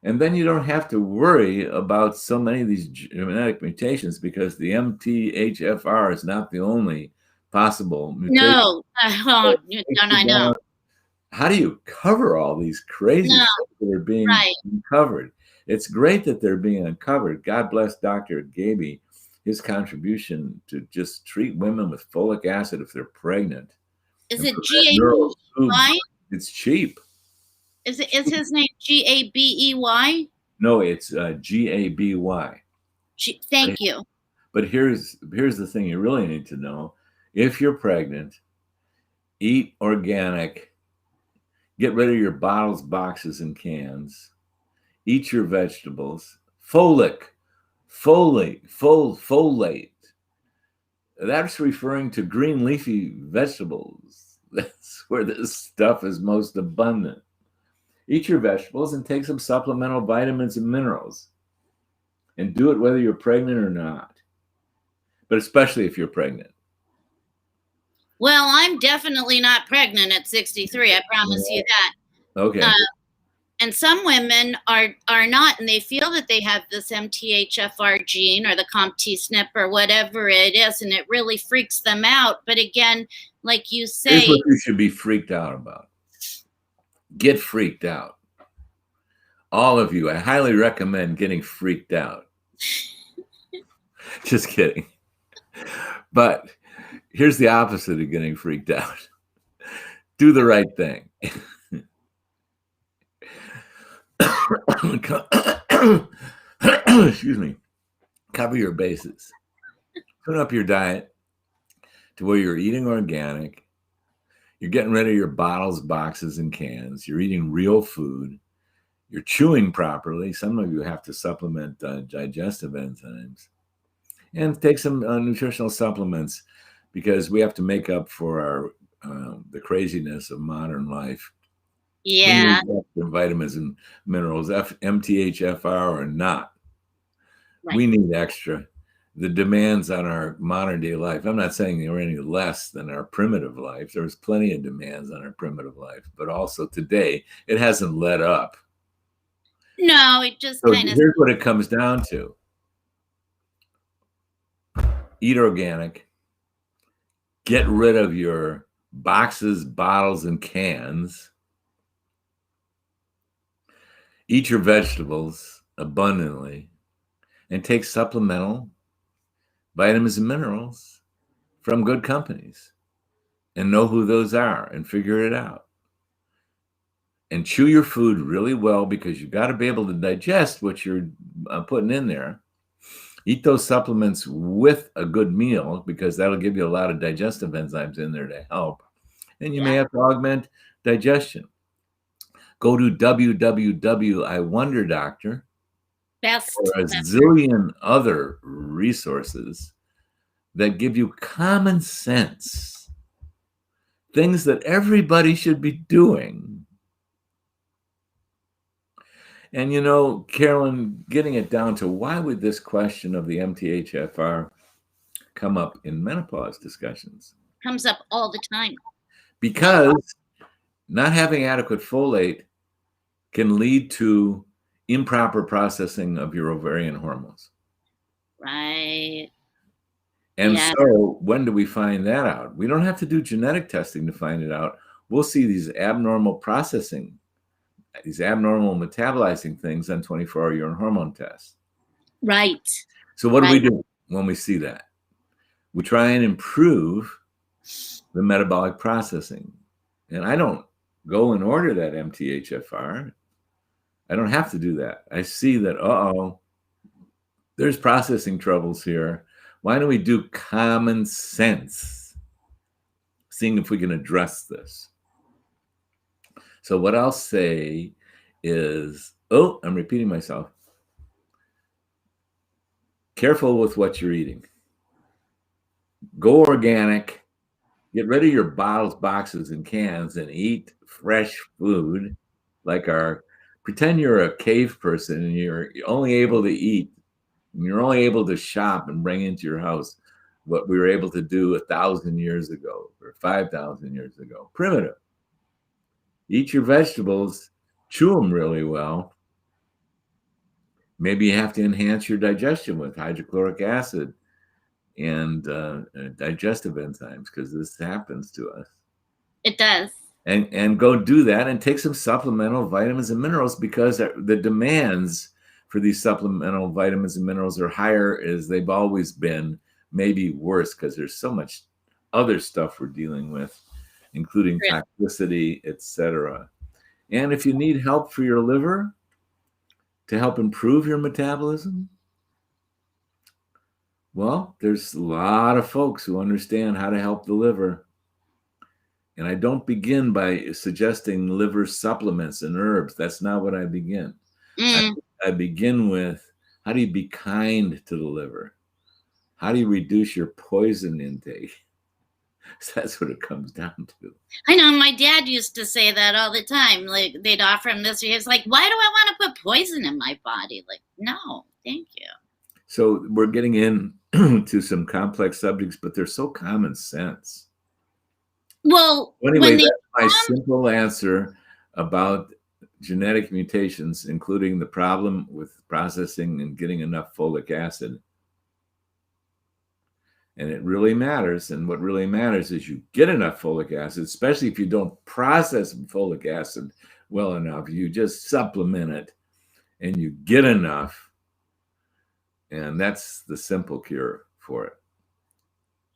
And then you don't have to worry about so many of these genetic mutations because the MTHFR is not the only possible mutation. No, I know. How do you cover all these crazy things that are being uncovered? It's great that they're being uncovered. God bless Dr. Gaby, his contribution to just treat women with folic acid if they're pregnant. Is it GABEY? It's cheap. Is his name GABEY? No, it's GABY. Thank you. But here's the thing you really need to know. If you're pregnant, eat organic, get rid of your bottles, boxes, and cans, eat your vegetables. Folic folate. That's referring to green leafy vegetables. That's where this stuff is most abundant. Eat your vegetables and take some supplemental vitamins and minerals. And do it whether you're pregnant or not. But especially if you're pregnant. Well, I'm definitely not pregnant at 63. I promise you that. Okay. And some women are not, and they feel that they have this MTHFR gene or the COMT-SNP or whatever it is, and it really freaks them out. But again, like you say, here's what you should be freaked out about. Get freaked out. All of you, I highly recommend getting freaked out. Just kidding. But here's the opposite of getting freaked out. Do the right thing. Excuse me. Cover your bases. Tune up your diet to where you're eating organic. You're getting rid of your bottles, boxes, and cans. You're eating real food. You're chewing properly. Some of you have to supplement digestive enzymes. And take some nutritional supplements because we have to make up for our the craziness of modern life. Yeah. The vitamins and minerals, MTHFR or not. Right. We need extra. The demands on our modern day life. I'm not saying they were any less than our primitive life. There was plenty of demands on our primitive life, but also today it hasn't let up. No, it just So kind of. Here's what it comes down to. Eat organic. Get rid of your boxes, bottles, and cans. Eat your vegetables abundantly and take supplemental vitamins and minerals from good companies and know who those are and figure it out. And chew your food really well because you've got to be able to digest what you're putting in there. Eat those supplements with a good meal because that'll give you a lot of digestive enzymes in there to help. And you may have to augment digestion. Go to www.iwonderdoctor or a zillion other resources that give you common sense, things that everybody should be doing. And, you know, Carolyn, getting it down to why would this question of the MTHFR come up in menopause discussions? Comes up all the time. Because not having adequate folate can lead to improper processing of your ovarian hormones. Right. And so when do we find that out? We don't have to do genetic testing to find it out. We'll see these abnormal processing, these abnormal metabolizing things on 24-hour urine hormone tests. Right. So what do we do when we see that? We try and improve the metabolic processing. And I don't go and order that MTHFR. I don't have to do that. I see that, there's processing troubles here. Why don't we do common sense, seeing if we can address this? So what I'll say is, I'm repeating myself. Careful with what you're eating. Go organic. Get rid of your bottles, boxes, and cans and eat fresh food. Pretend you're a cave person and you're only able to eat. And you're only able to shop and bring into your house what we were able to do 1,000 years ago or 5,000 years ago. Primitive. Eat your vegetables, chew them really well. Maybe you have to enhance your digestion with hydrochloric acid and digestive enzymes because this happens to us. It does. And go do that and take some supplemental vitamins and minerals because the demands for these supplemental vitamins and minerals are higher as they've always been, maybe worse because there's so much other stuff we're dealing with, including toxicity, etc. And if you need help for your liver to help improve your metabolism, well, there's a lot of folks who understand how to help the liver. And I don't begin by suggesting liver supplements and herbs. That's not what I begin. I begin with How do you be kind to the liver? How do you reduce your poison intake? So that's what it comes down to. I know my dad used to say that all the time. Like they'd offer him this. He was like, why do I want to put poison in my body? Like, no, thank you. So we're getting into some complex subjects, but they're so common sense. Well, anyway, that's my simple answer about genetic mutations, including the problem with processing and getting enough folic acid. And it really matters. And what really matters is you get enough folic acid, especially if you don't process folic acid well enough. You just supplement it and you get enough. And that's the simple cure for it.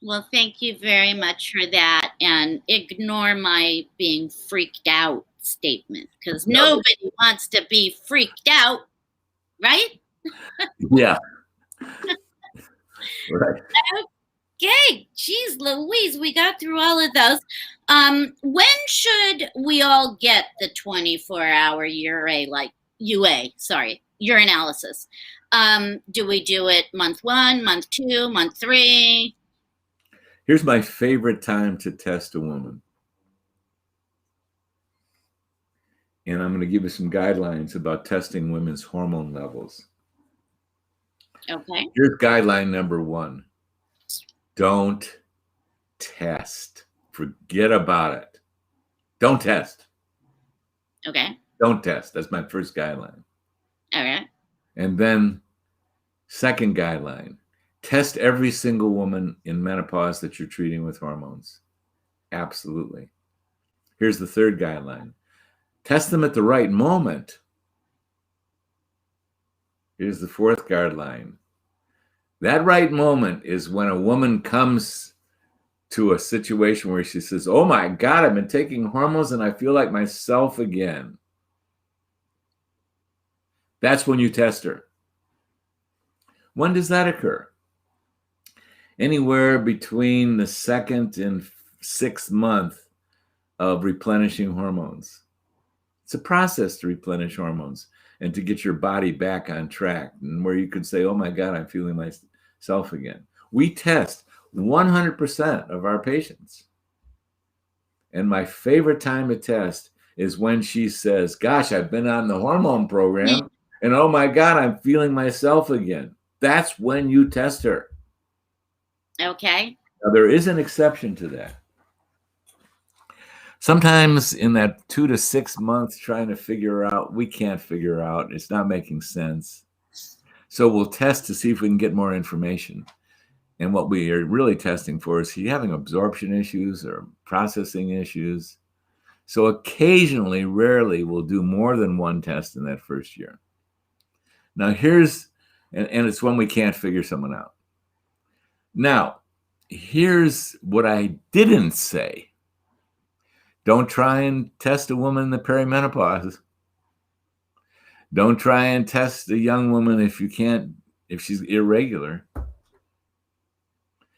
Well, thank you very much for that. And ignore my being freaked out statement, because nobody wants to be freaked out, right? Yeah. Right. Okay, geez Louise, we got through all of those. When should we all get the 24-hour urinalysis? Do we do it month 1, month 2, month 3? Here's my favorite time to test a woman. And I'm going to give you some guidelines about testing women's hormone levels. Okay. Here's guideline number 1. Don't test. Forget about it. Don't test. Okay. Don't test. That's my first guideline. All right. And then second guideline, test every single woman in menopause that you're treating with hormones. Absolutely. Here's the third guideline. Test them at the right moment. Here's the fourth guideline. That right moment is when a woman comes to a situation where she says, oh my God, I've been taking hormones and I feel like myself again. That's when you test her. When does that occur? Anywhere between the 2nd and 6th month of replenishing hormones. It's a process to replenish hormones and to get your body back on track, and where you could say, oh my God, I'm feeling myself again. We test 100% of our patients. And my favorite time to test is when she says, gosh, I've been on the hormone program and oh my God, I'm feeling myself again. That's when you test her. Okay. Now, there is an exception to that. Sometimes in that 2 to 6 months trying to figure out, we can't figure out, it's not making sense. So we'll test to see if we can get more information. And what we are really testing for is he having absorption issues or processing issues. So occasionally, rarely, we'll do more than one test in that first year. Now here's, and it's when we can't figure someone out. Now, here's what I didn't say. Don't try and test a woman in the perimenopause. Don't try and test a young woman if she's irregular.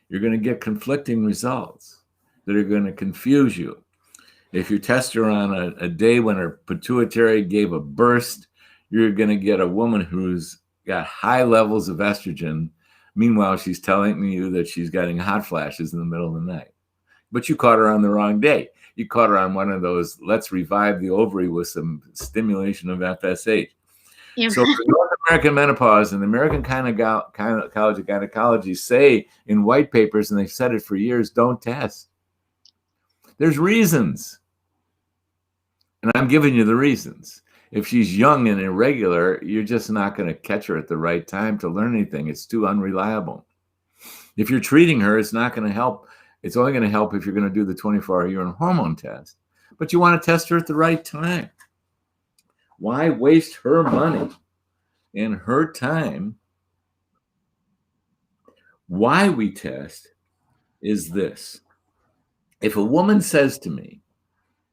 You're going to get conflicting results that are going to confuse you. If you test her on a day when her pituitary gave a burst, you're going to get a woman who's got high levels of estrogen. Meanwhile, she's telling you that she's getting hot flashes in the middle of the night. But you caught her on the wrong day. You caught her on one of those, let's revive the ovary with some stimulation of FSH. So the North American Menopause and the American College of Gynecology say in white papers, and they've said it for years, don't test. There's reasons. And I'm giving you the reasons. If she's young and irregular, you're just not going to catch her at the right time to learn anything. It's too unreliable. If you're treating her, it's not going to help. It's only going to help if you're going to do the 24-hour urine hormone test. But you want to test her at the right time. Why waste her money and her time? Why we test is this. If a woman says to me,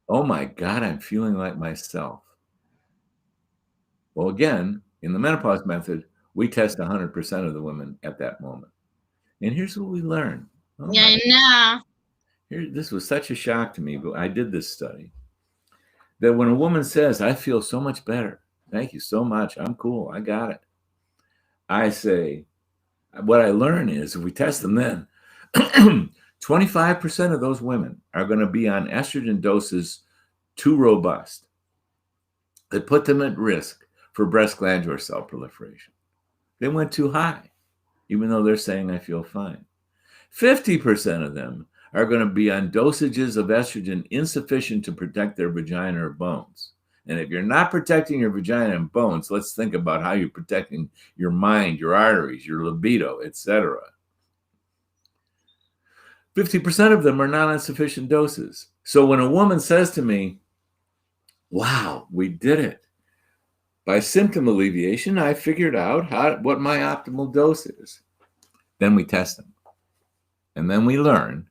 oh my God, I'm feeling like myself. Well, again, in the menopause method, we test 100% of the women at that moment. And here's what we learned. Oh yeah, no. This was such a shock to me, but I did this study. That when a woman says, I feel so much better, thank you so much, I'm cool, I got it. I say, what I learn is if we test them then, 25% of those women are going to be on estrogen doses too robust that put them at risk for breast glandular cell proliferation. They went too high, even though they're saying I feel fine. 50% of them are going to be on dosages of estrogen insufficient to protect their vagina or bones. And if you're not protecting your vagina and bones, let's think about how you're protecting your mind, your arteries, your libido, etc. 50% of them are not on sufficient doses. So when a woman says to me, wow, we did it. By symptom alleviation, I figured out what my optimal dose is. Then we test them. And then we learn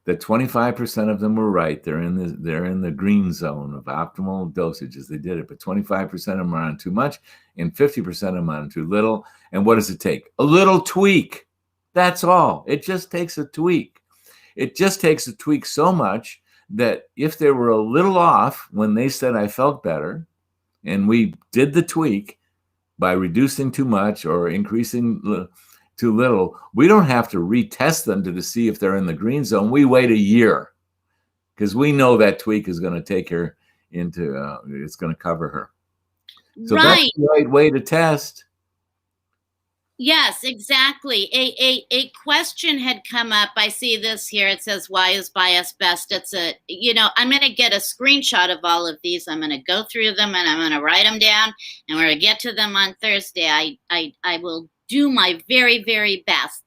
that 25% of them were right. They're in the green zone of optimal dosages. They did it, but 25% of them are on too much and 50% of them on too little. And what does it take? A little tweak. That's all. It just takes a tweak. It just takes a tweak so much that if they were a little off when they said I felt better, and we did the tweak by reducing too much or increasing too little, we don't have to retest them to see if they're in the green zone. We wait a year because we know that tweak is going to take her into, it's going to cover her. So right. That's the right way to test. Yes, exactly. A question had come up. I see this here. It says, why is bias best? It's I'm going to get a screenshot of all of these. I'm going to go through them and I'm going to write them down and we're going to get to them on Thursday. I will do my very, very best.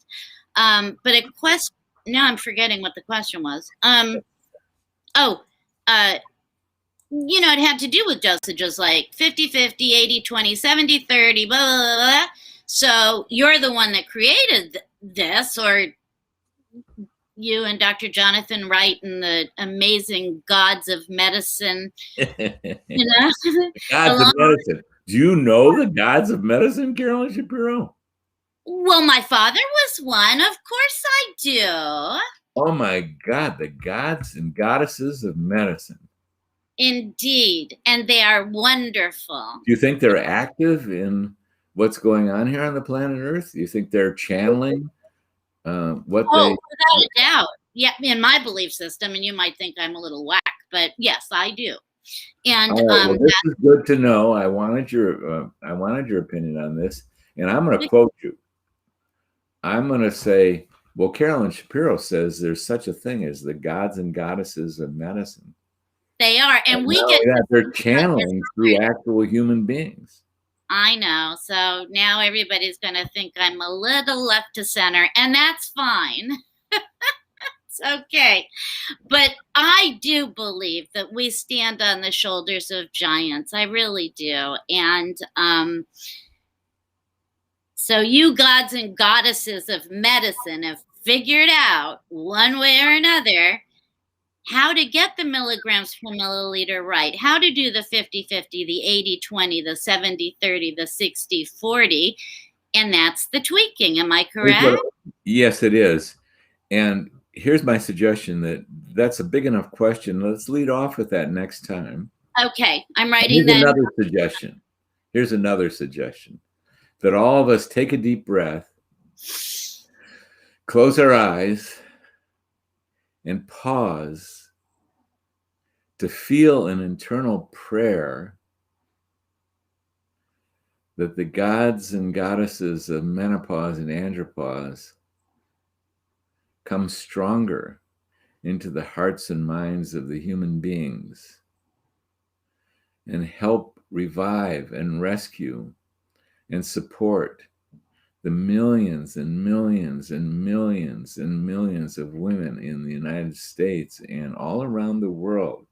But a question, now I'm forgetting what the question was. It had to do with dosages like 50-50, 80-20, 70-30, blah, blah, blah. So you're the one that created this, or you and Dr. Jonathan Wright and the amazing gods of medicine. Gods of medicine. Do you know the gods of medicine, Carolyn Shapiro? Well, my father was one. Of course I do. Oh my God, the gods and goddesses of medicine. Indeed. And they are wonderful. Do you think they're active in what's going on here on the planet Earth? Do you think they're channeling without a doubt. Yeah, in my belief system, and you might think I'm a little whack, but yes, I do. And well, this is good to know. I wanted your opinion on this, and I'm going to quote you. I'm going to say, well, Carolyn Shapiro says there's such a thing as the gods and goddesses of medicine. They are, and we get that they're channeling through actual human beings. I know. So now everybody's going to think I'm a little left to center, and that's fine. It's okay. But I do believe that we stand on the shoulders of giants. I really do. And so you gods and goddesses of medicine have figured out one way or another how to get the milligrams per milliliter right, how to do the 50-50, the 80-20, the 70-30, the 60-40, and that's the tweaking. Am I correct? Yes, it is. And here's my suggestion that's a big enough question. Let's lead off with that next time. Okay, I'm writing that. Here's another suggestion, that all of us take a deep breath, close our eyes, and pause to feel an internal prayer that the gods and goddesses of menopause and andropause come stronger into the hearts and minds of the human beings and help revive and rescue and support the millions and millions and millions and millions of women in the United States and all around the world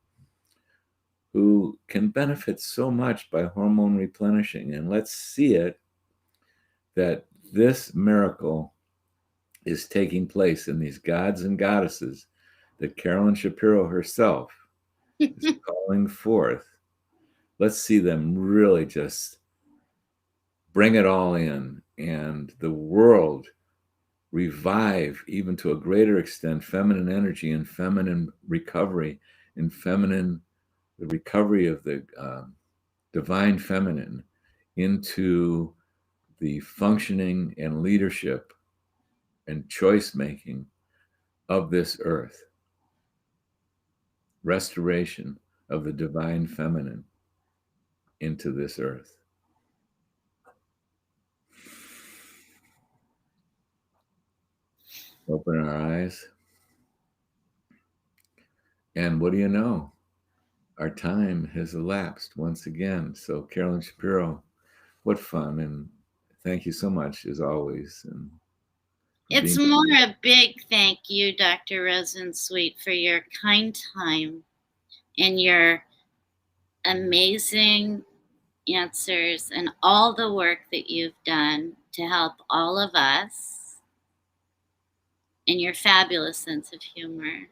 who can benefit so much by hormone replenishing. And let's see it, that this miracle is taking place in these gods and goddesses that Carolyn Shapiro herself is calling forth. Let's see them really just bring it all in, and the world revive, even to a greater extent, feminine energy and feminine recovery, and the recovery of the divine feminine into the functioning and leadership and choice making of this earth. Restoration of the divine feminine into this earth. Open our eyes. And what do you know? Our time has elapsed once again. So, Carolyn Shapiro, what fun. And thank you so much, as always. And it's more a big thank you, Dr. Rosensweet, for your kind time and your amazing answers and all the work that you've done to help all of us, and your fabulous sense of humor.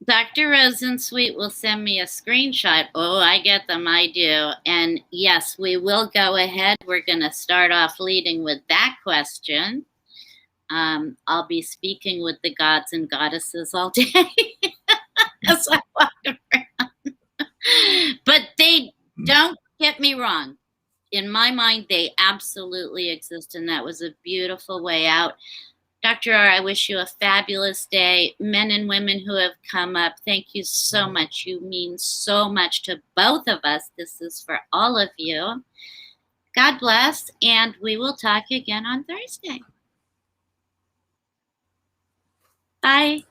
Dr. Rosensweet will send me a screenshot. Oh, I get them. I do. And yes, we will go ahead. We're going to start off leading with that question. I'll be speaking with the gods and goddesses all day as I walk around. But they don't get me wrong. In my mind, they absolutely exist. And that was a beautiful way out. Dr. R, I wish you a fabulous day. Men and women who have come up, thank you so much. You mean so much to both of us. This is for all of you. God bless, and we will talk again on Thursday. Bye.